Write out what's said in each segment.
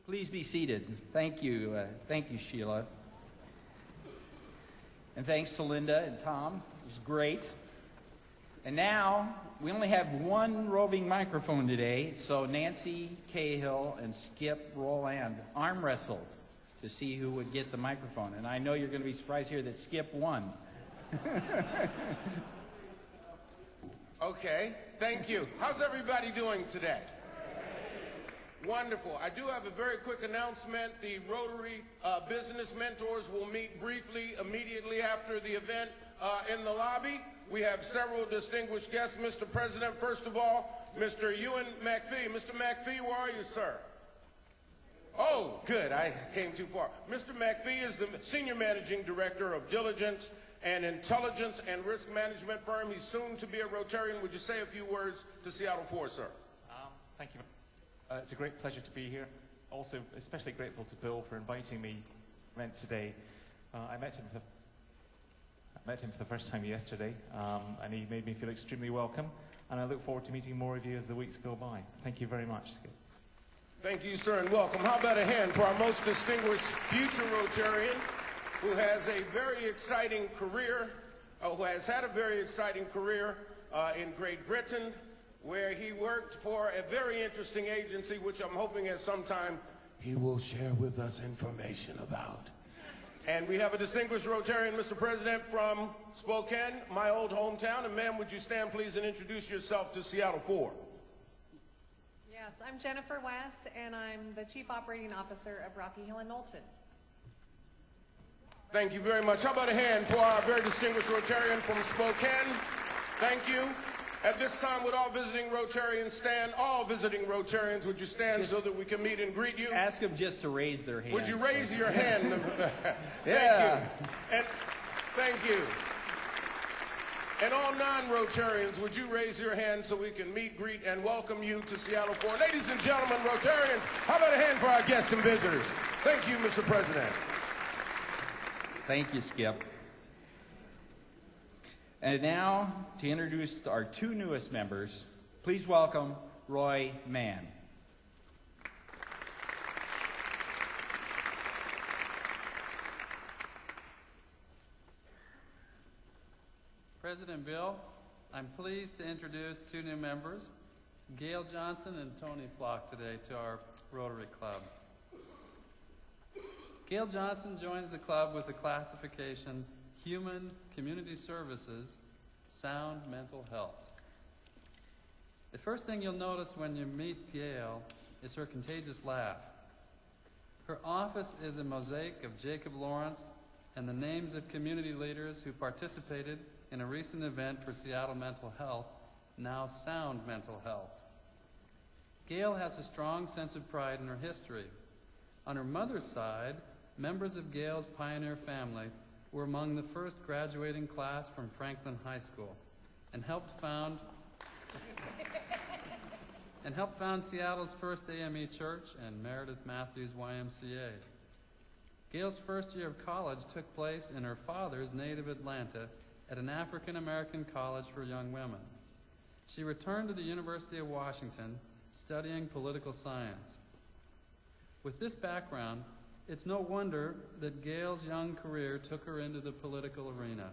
Please be seated. Thank you. Thank you, Sheila. And thanks to Linda and Tom. It was great. And now, we only have one roving microphone today, so Nancy Cahill and Skip Roland arm wrestled to see who would get the microphone. And I know you're going to be surprised here that Skip won. Okay, thank you. How's everybody doing today? Wonderful. I do have a very quick announcement. The Rotary Business Mentors will meet briefly immediately after the event in the lobby. We have several distinguished guests. Mr. President, first of all, Mr. Ewan McPhee. Mr. McPhee, where are you, sir? Oh, good. I came too far. Mr. McPhee is the Senior Managing Director of Diligence and Intelligence and Risk Management firm. He's soon to be a Rotarian. Would you say a few words to Seattle 4, sir? Thank you. It's a great pleasure to be here. Also, especially grateful to Bill for inviting me today. I met him for the first time yesterday, and he made me feel extremely welcome. And I look forward to meeting more of you as the weeks go by. Thank you very much. Thank you, sir, and welcome. How about a hand for our most distinguished future Rotarian, who has a very exciting career, who has had a very exciting career in Great Britain, where he worked for a very interesting agency, which I'm hoping at some time he will share with us information about. And we have a distinguished Rotarian, Mr. President, from Spokane, my old hometown. And ma'am, would you stand, please, and introduce yourself to Seattle 4? Yes, I'm Jennifer West, and I'm the Chief Operating Officer of Rocky Hill and Knowlton. Thank you very much. How about a hand for our very distinguished Rotarian from Spokane? Thank you. At this time, would all visiting Rotarians stand? All visiting Rotarians, would you stand so that we can meet and greet you? Ask them just to raise their hand. Would you raise your hand? Yeah. Thank you. And thank you. And all non-Rotarians, would you raise your hand so we can meet, greet, and welcome you to Seattle 4? Ladies and gentlemen, Rotarians, how about a hand for our guests and visitors? Thank you, Mr. President. Thank you, Skip. And now, to introduce our two newest members, please welcome Roy Mann. President Bill, I'm pleased to introduce two new members, Gail Johnson and Tony Flock, today to our Rotary Club. Gail Johnson joins the club with the classification Human Community Services, Sound Mental Health. The first thing you'll notice when you meet Gail is her contagious laugh. Her office is a mosaic of Jacob Lawrence and the names of community leaders who participated in a recent event for Seattle Mental Health, now Sound Mental Health. Gail has a strong sense of pride in her history. On her mother's side, members of Gail's pioneer family were among the first graduating class from Franklin High School and helped found Seattle's first AME church and Meredith Matthews YMCA. Gail's first year of college took place in her father's native Atlanta at an African-American college for young women. She returned to the University of Washington studying political science. With this background, it's no wonder that Gail's young career took her into the political arena.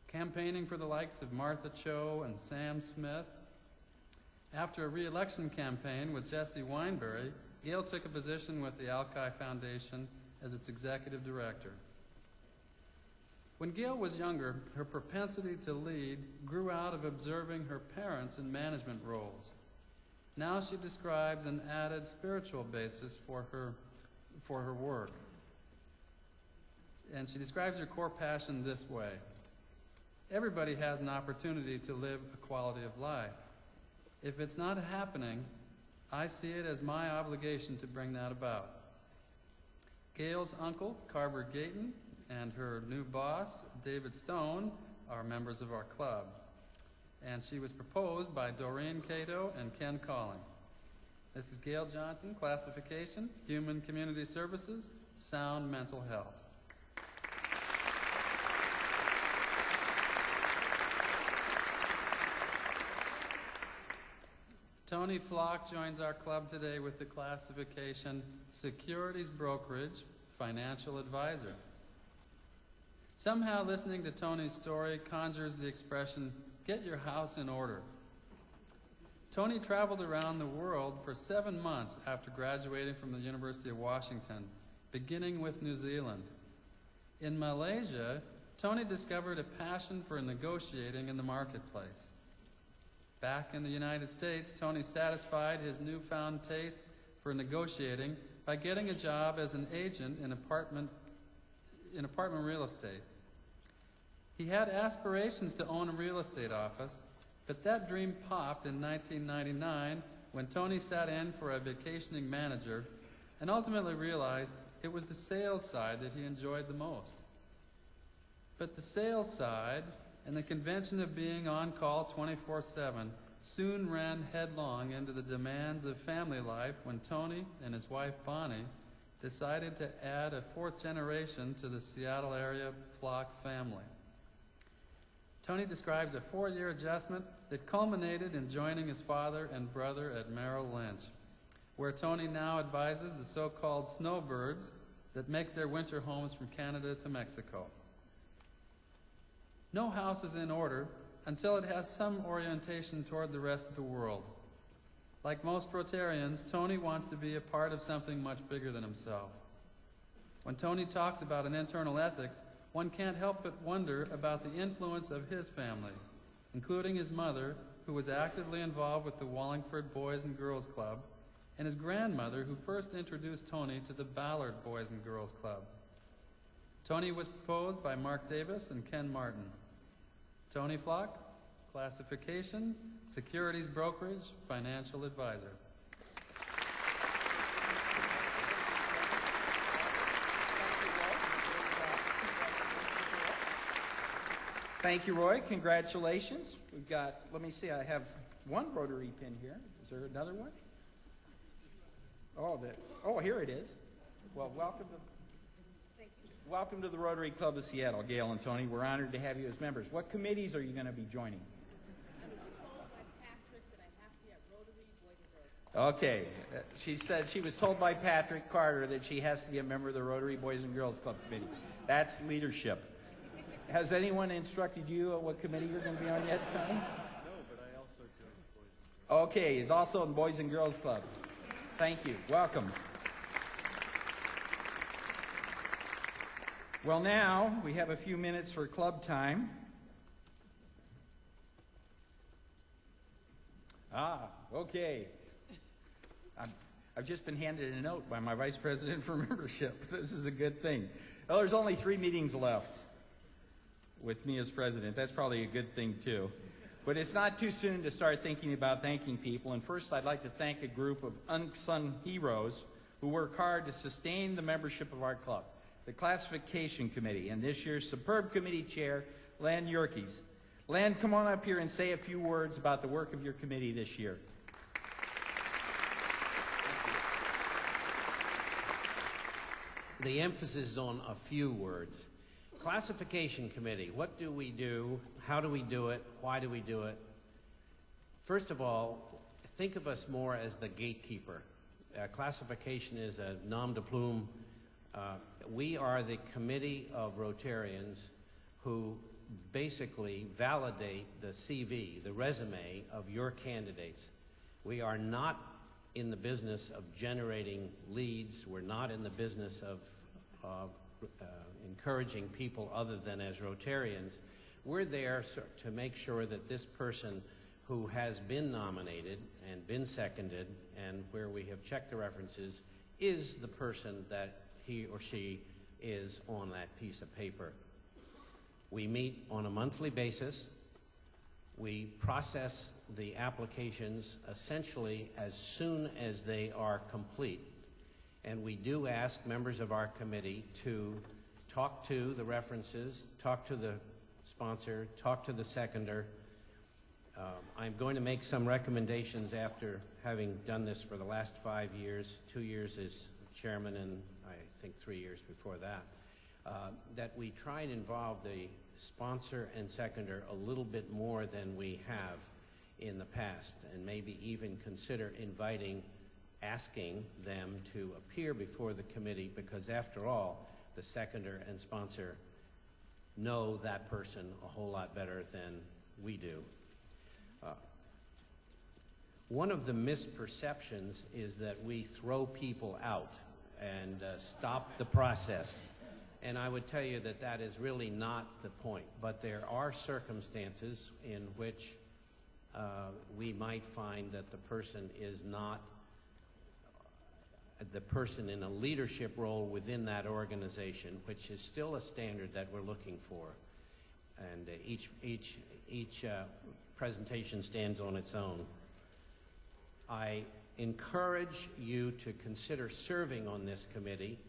Campaigning for the likes of Martha Cho and Sam Smith. After a re-election campaign with Jesse Weinberry, Gail took a position with the Alki Foundation as its executive director. When Gail was younger, her propensity to lead grew out of observing her parents in management roles. Now she describes an added spiritual basis for her work. And she describes her core passion this way. Everybody has an opportunity to live a quality of life. If it's not happening, I see it as my obligation to bring that about. Gail's uncle, Carver Gayton, and her new boss, David Stone, are members of our club. And she was proposed by Doreen Cato and Ken Calling. This is Gail Johnson, classification, Human Community Services, Sound Mental Health. Tony Flock joins our club today with the classification Securities Brokerage Financial Advisor. Somehow listening to Tony's story conjures the expression, get your house in order. Tony traveled around the world for 7 months after graduating from the University of Washington, beginning with New Zealand. In Malaysia, Tony discovered a passion for negotiating in the marketplace. Back in the United States, Tony satisfied his newfound taste for negotiating by getting a job as an agent in apartment real estate. He had aspirations to own a real estate office, but that dream popped in 1999 when Tony sat in for a vacationing manager and ultimately realized it was the sales side that he enjoyed the most. But the sales side and the convention of being on call 24/7 soon ran headlong into the demands of family life when Tony and his wife Bonnie decided to add a 4th generation to the Seattle area Flock family. Tony describes a 4-year adjustment that culminated in joining his father and brother at Merrill Lynch, where Tony now advises the so-called snowbirds that make their winter homes from Canada to Mexico. No house is in order until it has some orientation toward the rest of the world. Like most Rotarians, Tony wants to be a part of something much bigger than himself. When Tony talks about an internal ethics, one can't help but wonder about the influence of his family, including his mother, who was actively involved with the Wallingford Boys and Girls Club, and his grandmother, who first introduced Tony to the Ballard Boys and Girls Club. Tony was proposed by Mark Davis and Ken Martin. Tony Flock, classification, securities brokerage, financial advisor. Thank you, Roy. Congratulations. We've got, let me see, I have one Rotary pin here. Is there another one? Oh, here it is. Well, welcome to the Rotary Club of Seattle, Gail and Tony. We're honored to have you as members. What committees are you going to be joining? I was told by Patrick that I have to be at Rotary Boys and Girls Club. Okay. She said she was told by Patrick Carter that she has to be a member of the Rotary Boys and Girls Club committee. That's leadership. Has anyone instructed you on what committee you're going to be on yet, Tony? No, but I also chose Boys and Girls. Okay, he's also in Boys and Girls Club. Thank you. Welcome. Well, now we have a few minutes for club time. Okay. I've just been handed a note by my vice president for membership. This is a good thing. Well, there's only 3 meetings left with me as president. That's probably a good thing, too. But it's not too soon to start thinking about thanking people. And first, I'd like to thank a group of unsung heroes who work hard to sustain the membership of our club. The Classification Committee, and this year's superb committee chair, Len Yerkes. Len, come on up here and say a few words about the work of your committee this year. The emphasis is on a few words. Classification Committee, what do we do? How do we do it? Why do we do it? First of all, think of us more as the gatekeeper. Classification is a nom de plume. We are the committee of Rotarians who basically validate the CV, the resume of your candidates. We are not in the business of generating leads. We're not in the business of encouraging people other than as Rotarians. We're there to make sure that this person who has been nominated and been seconded and where we have checked the references is the person that he or she is on that piece of paper. We meet on a monthly basis. We process the applications essentially as soon as they are complete. And we do ask members of our committee to talk to the references, talk to the sponsor, talk to the seconder. I'm going to make some recommendations after having done this for the last 5 years, 2 years as chairman and I think 3 years before that, that we try and involve the sponsor and seconder a little bit more than we have in the past, and maybe even consider asking them to appear before the committee, because after all, the seconder and sponsor know that person a whole lot better than we do. One of the misperceptions is that we throw people out and stop the process. And I would tell you that that is really not the point. But there are circumstances in which we might find that the person is not the person in a leadership role within that organization, which is still a standard that we're looking for. And each presentation stands on its own. I encourage you to consider serving on this committee.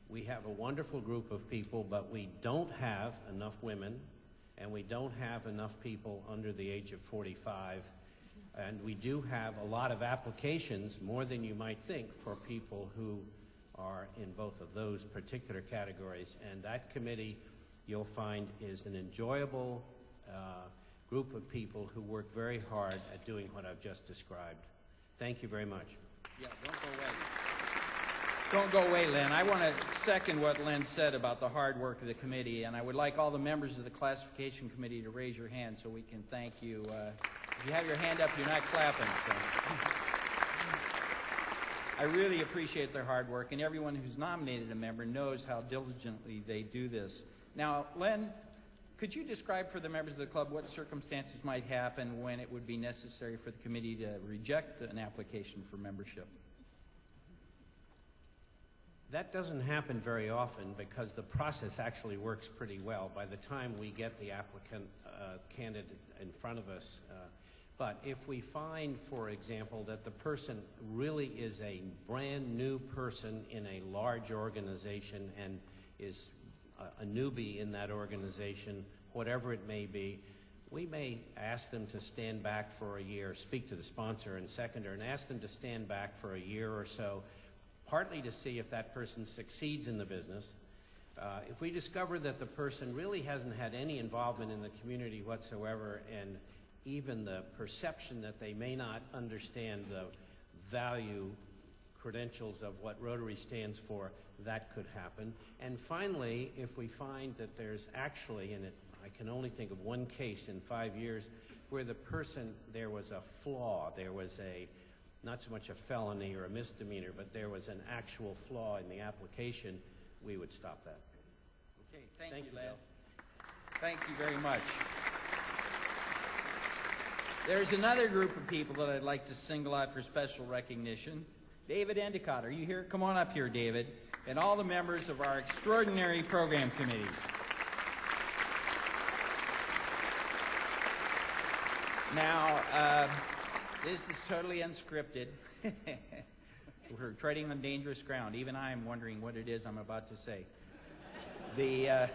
We have a wonderful group of people, but we don't have enough women, and we don't have enough people under the age of 45. And we do have a lot of applications, more than you might think, for people who are in both of those particular categories. And that committee, you'll find, is an enjoyable group of people who work very hard at doing what I've just described. Thank you very much. Yeah, don't go away. Don't go away, Len. I want to second what Len said about the hard work of the committee, and I would like all the members of the classification committee to raise your hand so we can thank you. If you have your hand up, you're not clapping. So. I really appreciate their hard work, and everyone who's nominated a member knows how diligently they do this. Now, Len, could you describe for the members of the club what circumstances might happen when it would be necessary for the committee to reject an application for membership? That doesn't happen very often because the process actually works pretty well by the time we get the candidate in front of us. But if we find, for example, that the person really is a brand new person in a large organization and is a newbie in that organization, whatever it may be, we may ask them to stand back for a year, speak to the sponsor and seconder, and ask them to stand back for a year or so, partly to see if that person succeeds in the business. If we discover that the person really hasn't had any involvement in the community whatsoever, and even the perception that they may not understand the value credentials of what Rotary stands for, that could happen. And finally, if we find that there's actually, and I can only think of one case in 5 years, where the person, there was a flaw, there was not so much a felony or a misdemeanor, but there was an actual flaw in the application, we would stop that. Okay, thank you, Len. Thank you very much. There's another group of people that I'd like to single out for special recognition. David Endicott, are you here? Come on up here, David. And all the members of our extraordinary program committee. Now, this is totally unscripted. We're treading on dangerous ground. Even I am wondering what it is I'm about to say. The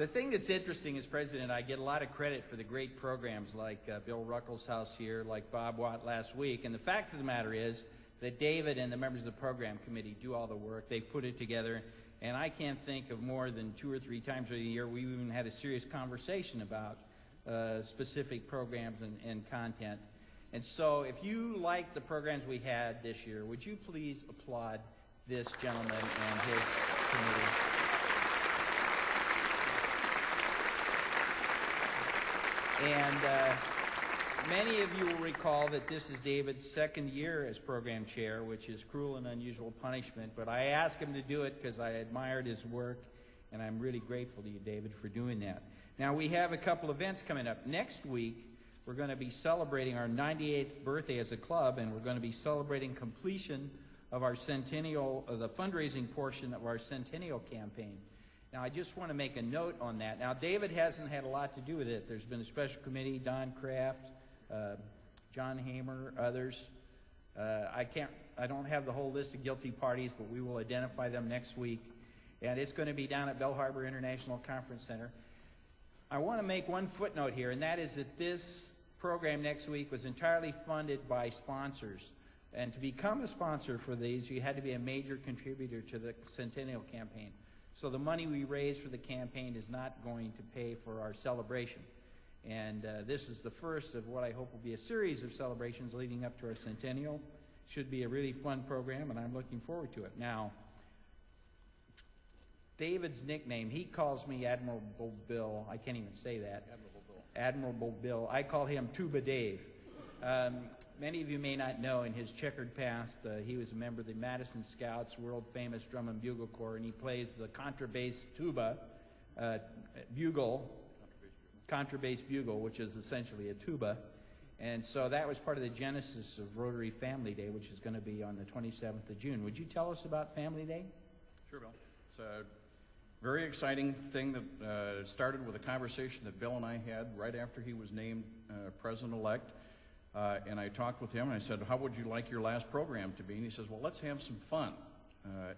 thing that's interesting as president, I get a lot of credit for the great programs like Bill Ruckelshaus here, like Bob Watt last week. And the fact of the matter is that David and the members of the program committee do all the work. They've put it together. And I can't think of more than 2 or 3 times a year we've even had a serious conversation about specific programs and content. And so if you like the programs we had this year, would you please applaud this gentleman and his committee? And many of you will recall that this is David's second year as program chair, which is cruel and unusual punishment. But I asked him to do it because I admired his work, and I'm really grateful to you, David, for doing that. Now, we have a couple events coming up. Next week, we're going to be celebrating our 98th birthday as a club, and we're going to be celebrating completion of our centennial, the fundraising portion of our centennial campaign. Now, I just want to make a note on that. Now, David hasn't had a lot to do with it. There's been a special committee, Don Kraft, John Hamer, others. I don't have the whole list of guilty parties, but we will identify them next week. And it's going to be down at Bell Harbor International Conference Center. I want to make one footnote here, and that is that this program next week was entirely funded by sponsors. And to become a sponsor for these, you had to be a major contributor to the Centennial Campaign. So the money we raise for the campaign is not going to pay for our celebration. And this is the first of what I hope will be a series of celebrations leading up to our centennial. Should be a really fun program, and I'm looking forward to it. Now, David's nickname, he calls me Admirable Bill. I can't even say that. Admirable Bill. Admirable Bill. I call him Tuba Dave. Many of you may not know, in his checkered past, he was a member of the Madison Scouts, world-famous drum and bugle corps, and he plays the contrabass tuba, contrabass bugle, which is essentially a tuba. And so that was part of the genesis of Rotary Family Day, which is going to be on the 27th of June. Would you tell us about Family Day? Sure, Bill. It's a very exciting thing that started with a conversation that Bill and I had right after he was named president-elect. And I talked with him, and I said, how would you like your last program to be? And he says, well, let's have some fun.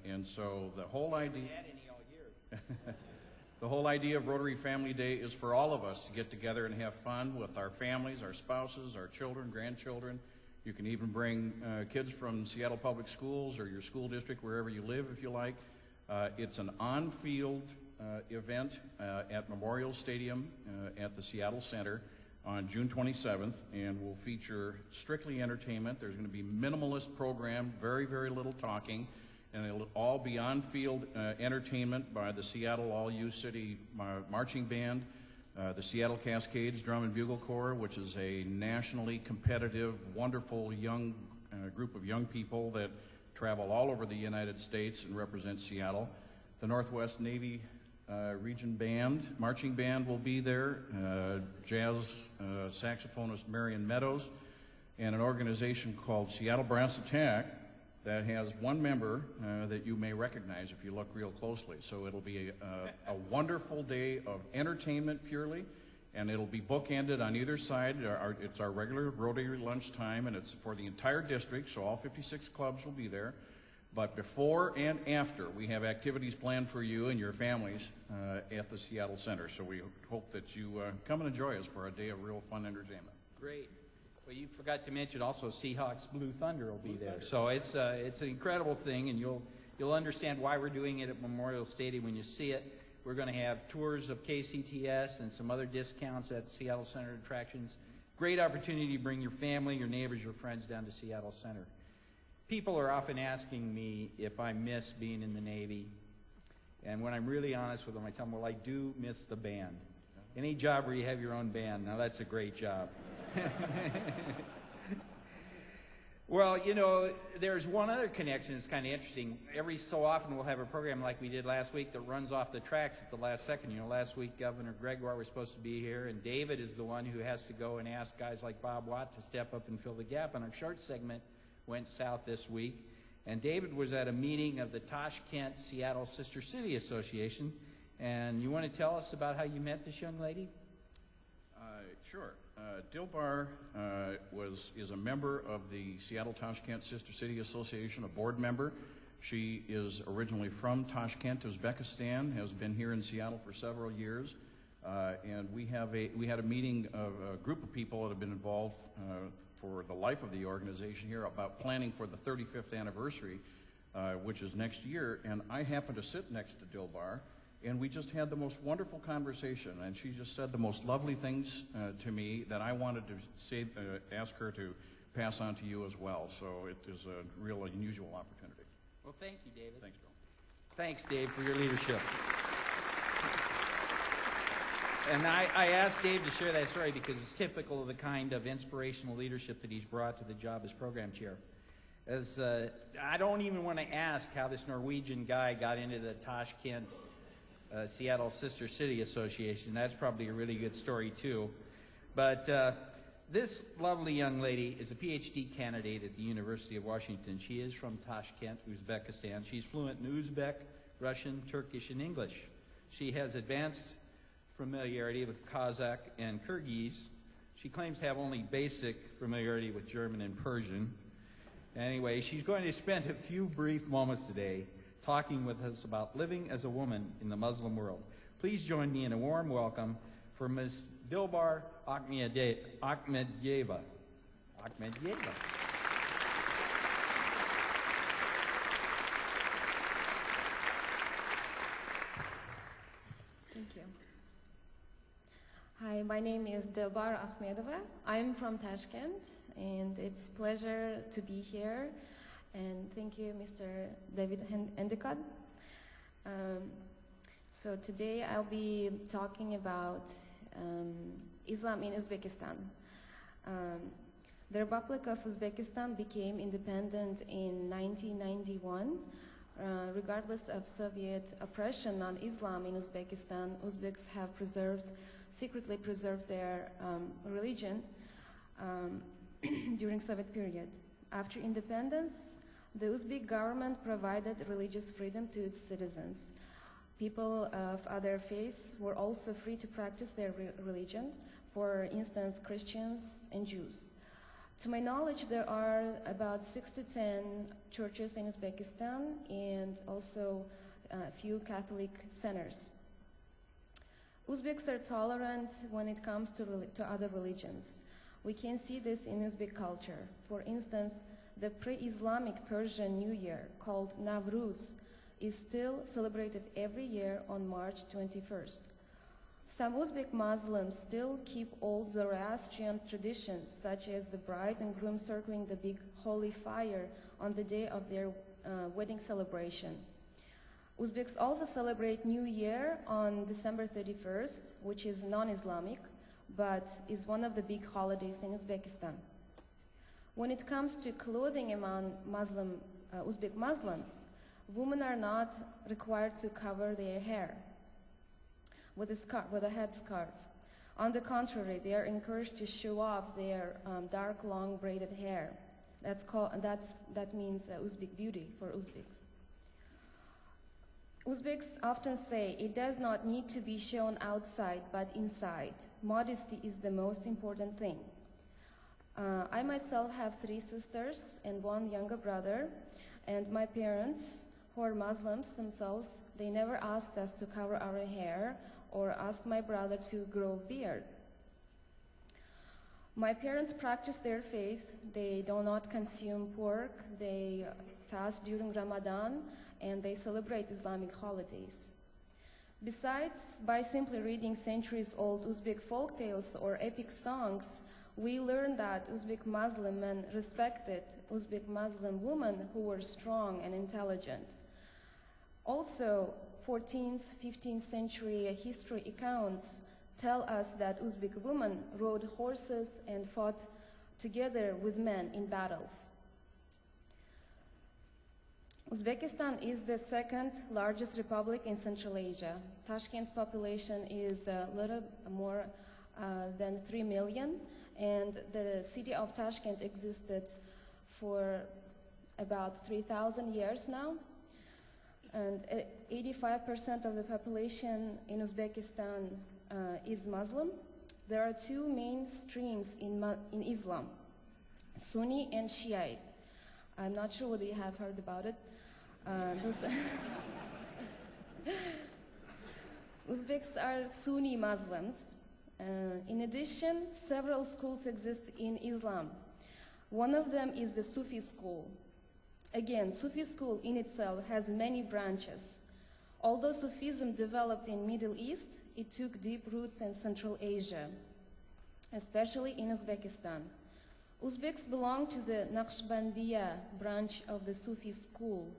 And so the whole idea... We had any all year. The whole idea of Rotary Family Day is for all of us to get together and have fun with our families, our spouses, our children, grandchildren. You can even bring kids from Seattle Public Schools or your school district, wherever you live, if you like. It's an on-field event at Memorial Stadium at the Seattle Center on June 27th, and will feature strictly entertainment. There's going to be minimalist program, very, very little talking, and it'll all be on-field entertainment by the Seattle All-U City Marching Band, the Seattle Cascades Drum and Bugle Corps, which is a nationally competitive, wonderful young group of young people that travel all over the United States and represent Seattle. The Northwest Navy Region Band, Marching Band will be there, jazz saxophonist Marion Meadows, and an organization called Seattle Brass Attack that has one member that you may recognize if you look real closely. So it'll be a wonderful day of entertainment purely, and it'll be bookended on either side. It's our regular Rotary lunchtime, and it's for the entire district, so all 56 clubs will be there. But before and after, we have activities planned for you and your families at the Seattle Center. So we hope that you come and enjoy us for a day of real fun entertainment. Great. Well, you forgot to mention also Seahawks Blue Thunder will be there. So it's an incredible thing, and you'll understand why we're doing it at Memorial Stadium when you see it. We're going to have tours of KCTS and some other discounts at Seattle Center attractions. Great opportunity to bring your family, your neighbors, your friends down to Seattle Center. People are often asking me if I miss being in the Navy. And when I'm really honest with them, I tell them, well, I do miss the band. Any job where you have your own band, now that's a great job. Well, you know, there's one other connection that's kind of interesting. Every so often we'll have a program like we did last week that runs off the tracks at the last second. You know, last week Governor Gregoire was supposed to be here, and David is the one who has to go and ask guys like Bob Watt to step up and fill the gap. And our short segment went south this week, and David was at a meeting of the Tashkent Seattle Sister City Association. And you want to tell us about how you met this young lady? Sure. Dilbar is a member of the Seattle Tashkent Sister City Association, a board member. She is originally from Tashkent, Uzbekistan, has been here in Seattle for several years. And we had a meeting of a group of people that have been involved for the life of the organization here about planning for the 35th anniversary, which is next year. And I happen to sit next to Dilbar, and we just had the most wonderful conversation. And she just said the most lovely things to me that I wanted to say, ask her to pass on to you as well. So it is a real unusual opportunity. Well, thank you, David. Thanks, Bill. Thanks, Dave, for your leadership. And I asked Dave to share that story because it's typical of the kind of inspirational leadership that he's brought to the job as program chair. As I don't even want to ask how this Norwegian guy got into the Tashkent Seattle Sister City Association. That's probably a really good story, too. But this lovely young lady is a PhD candidate at the University of Washington. She is from Tashkent, Uzbekistan. She's fluent in Uzbek, Russian, Turkish, and English. She has advanced familiarity with Kazakh and Kyrgyz. She claims to have only basic familiarity with German and Persian. Anyway, she's going to spend a few brief moments today talking with us about living as a woman in the Muslim world. Please join me in a warm welcome for Ms. Dilbar Akhmediyeva. Thank you. Hi, My name is Dilbar Akhmedova. I'm from Tashkent, and it's a pleasure to be here. And thank you, Mr. David Endicott. So today I'll be talking about Islam in Uzbekistan. The Republic of Uzbekistan became independent in 1991. Regardless of Soviet oppression on Islam in Uzbekistan, Uzbeks have secretly preserved their religion during Soviet period. After independence, the Uzbek government provided religious freedom to its citizens. People of other faiths were also free to practice their religion, for instance, Christians and Jews. To my knowledge, there are about 6 to 10 churches in Uzbekistan and also a few Catholic centers. Uzbeks are tolerant when it comes to other religions. We can see this in Uzbek culture. For instance, the pre-Islamic Persian New Year, called Navruz, is still celebrated every year on March 21st. Some Uzbek Muslims still keep old Zoroastrian traditions, such as the bride and groom circling the big holy fire on the day of their wedding celebration. Uzbeks also celebrate New Year on December 31st, which is non-Islamic, but is one of the big holidays in Uzbekistan. When it comes to clothing among Uzbek Muslims, women are not required to cover their hair with a headscarf. On the contrary, they are encouraged to show off their dark, long braided hair. That means Uzbek beauty for Uzbeks. Uzbeks often say it does not need to be shown outside, but inside. Modesty is the most important thing. I myself have 3 sisters and 1 younger brother, and my parents, who are Muslims themselves, they never asked us to cover our hair or asked my brother to grow a beard. My parents practice their faith. They do not consume pork, they fast during Ramadan, and they celebrate Islamic holidays. Besides, by simply reading centuries-old Uzbek folk tales or epic songs, we learn that Uzbek Muslim men respected Uzbek Muslim women who were strong and intelligent. Also, 14th, 15th century history accounts tell us that Uzbek women rode horses and fought together with men in battles. Uzbekistan is the 2nd largest republic in Central Asia. Tashkent's population is a little more than 3 million, and the city of Tashkent existed for about 3,000 years now. And 85% of the population in Uzbekistan is Muslim. There are 2 main streams in Islam, Sunni and Shiite. I'm not sure whether you have heard about it. Uzbeks are Sunni Muslims. In addition, several schools exist in Islam. One of them is the Sufi school. Again, Sufi school in itself has many branches. Although Sufism developed in Middle East, it took deep roots in Central Asia, especially in Uzbekistan. Uzbeks belong to the Naqshbandiya branch of the Sufi school,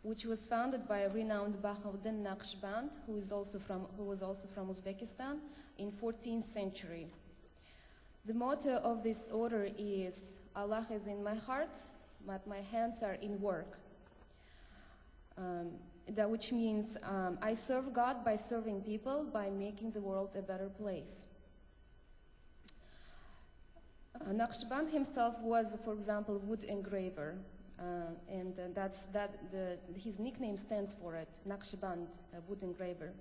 which was founded by renowned Bahauddin Naqshband, who was also from Uzbekistan, in 14th century. The motto of this order is, Allah is in my heart, but my hands are in work. Which means I serve God by serving people, by making the world a better place. Naqshband himself was, for example, wood engraver, and his nickname stands for it, Naqshband, wood engraver.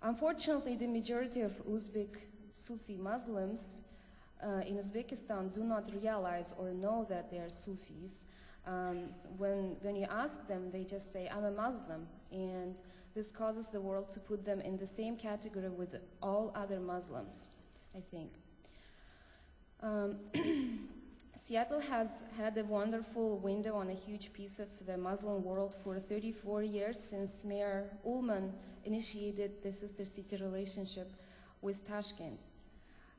Unfortunately, the majority of Uzbek Sufi Muslims in Uzbekistan do not realize or know that they are Sufis. When you ask them, they just say, I'm a Muslim, and this causes the world to put them in the same category with all other Muslims, I think. Seattle has had a wonderful window on a huge piece of the Muslim world for 34 years since Mayor Ullman initiated the sister city relationship with Tashkent.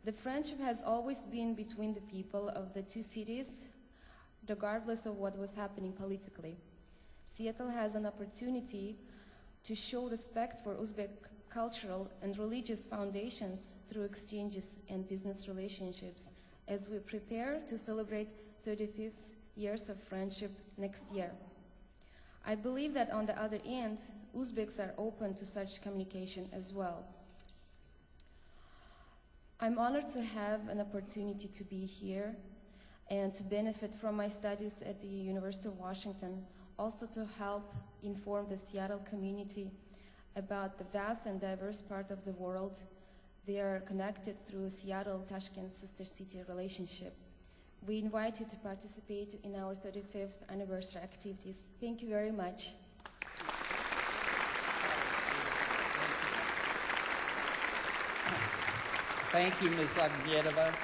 The friendship has always been between the people of the two cities, regardless of what was happening politically. Seattle has an opportunity to show respect for Uzbek cultural and religious foundations through exchanges and business relationships as we prepare to celebrate 35th years of friendship next year. I believe that on the other end, Uzbeks are open to such communication as well. I'm honored to have an opportunity to be here and to benefit from my studies at the University of Washington, also to help inform the Seattle community about the vast and diverse part of the world. They are connected through Seattle-Tashkent sister city relationship. We invite you to participate in our 35th anniversary activities. Thank you very much. Thank you, Ms. Agnietova.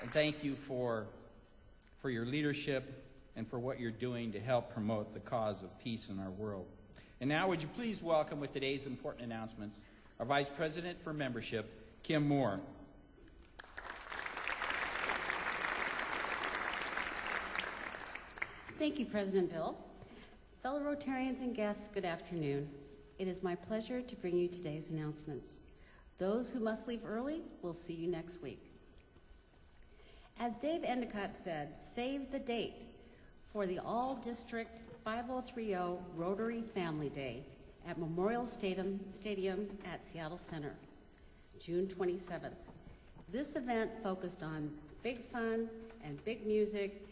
And thank you for your leadership and for what you're doing to help promote the cause of peace in our world. And now would you please welcome with today's important announcements our Vice President for Membership, Kim Moore. Thank you, President Bill. Fellow Rotarians and guests, good afternoon. It is my pleasure to bring you today's announcements. Those who must leave early, will see you next week. As Dave Endicott said, save the date for the All-District 5030 Rotary Family Day at Memorial Stadium at Seattle Center, June 27th. This event, focused on big fun and big music,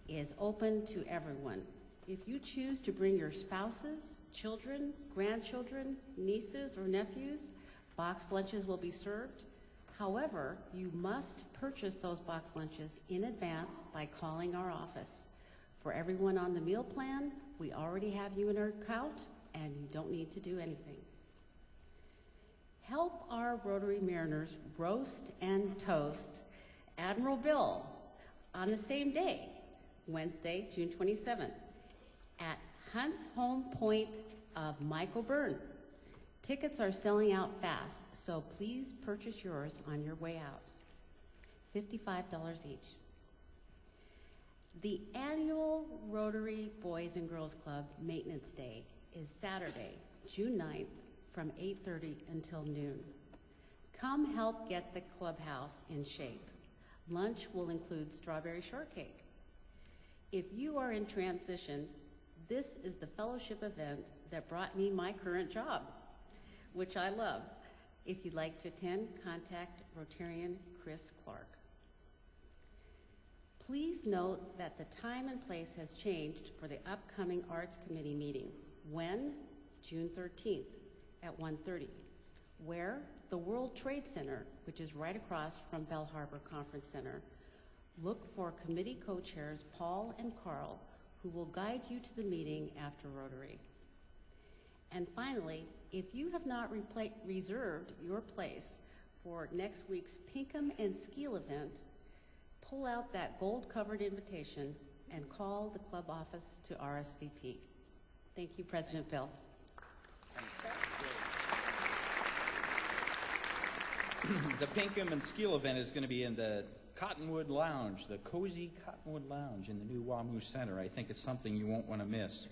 is open to everyone. If you choose to bring your spouses, children, grandchildren, nieces, or nephews, box lunches will be served. However, you must purchase those box lunches in advance by calling our office. For everyone on the meal plan, we already have you in our account, and you don't need to do anything. Help our Rotary Mariners roast and toast Admiral Bill on the same day, Wednesday, June 27th, at Hunt's Home Point of Michael Byrne. Tickets are selling out fast, so please purchase yours on your way out. $55 each. The annual Rotary Boys and Girls Club Maintenance Day is Saturday, June 9th, from 8:30 until noon. Come help get the clubhouse in shape. Lunch will include strawberry shortcake. If you are in transition, this is the fellowship event that brought me my current job, which I love. If you'd like to attend, contact Rotarian Chris Clark. Please note that the time and place has changed for the upcoming Arts Committee meeting. When? June 13th at 1:30. Where? The World Trade Center, which is right across from Bell Harbor Conference Center. Look for committee co-chairs Paul and Carl, who will guide you to the meeting after Rotary. And finally, if you have not reserved your place for next week's Pinkham and Skeel event, pull out that gold-covered invitation and call the club office to RSVP. Thank you, President Bill. The Pinkham and Skeel event is going to be in the Cottonwood Lounge, the cozy Cottonwood Lounge in the new WAMU Center. I think it's something you won't want to miss.